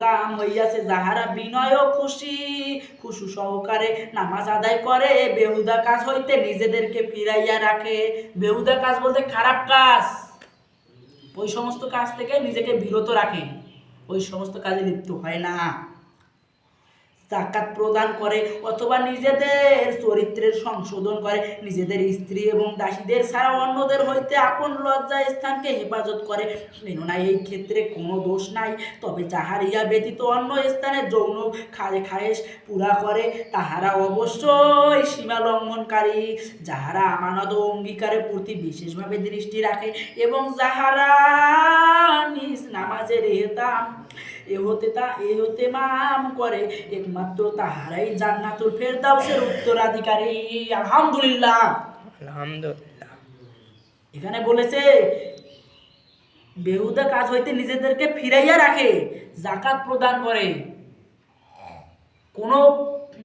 কাম হইয়াছে যাহারা বিনয় ও খুশু সহকারে নামাজ আদায় করে, বেহুদা কাজ হইতে নিজেদেরকে ফিরাইয়া রাখে। বেহুদা কাজ বলতে খারাপ কাজ, ওই সমস্ত কাজ থেকে নিজেকে বিরত রাখে, ওই সমস্ত কাজে লিপ্ত হয় না। যাকাত প্রদান করে অথবা নিজেদের চরিত্রের সংশোধন করে, নিজেদের স্ত্রী এবং দাসীদের ছাড়া অন্যদের হইতে আপন লজ্জা স্থানকে হেফাজত করে, কেননা এই ক্ষেত্রে কোনো দোষ নাই। তবে যাহার ইয়া ব্যতীত অন্য স্থানে যৌন খায়েশ পুরা করে তাহারা অবশ্যই সীমা লঙ্ঘনকারী। যাহারা আমানত ও অঙ্গীকারের প্রতি বিশেষভাবে দৃষ্টি রাখে এবং যাহারা নিজ নামাজের এহতেমাম করে, একমাত্র তাহারাই জান্নাতুল ফেরদাউসের উত্তরাধিকারী। আলহামদুলিল্লাহ। আলহামদুলিল্লাহ। এখানে বলেছে বেহুদা কাজ হইতে নিজেদেরকে ফিরাইয়া রাখে, যাকাত প্রদান করে, কোনো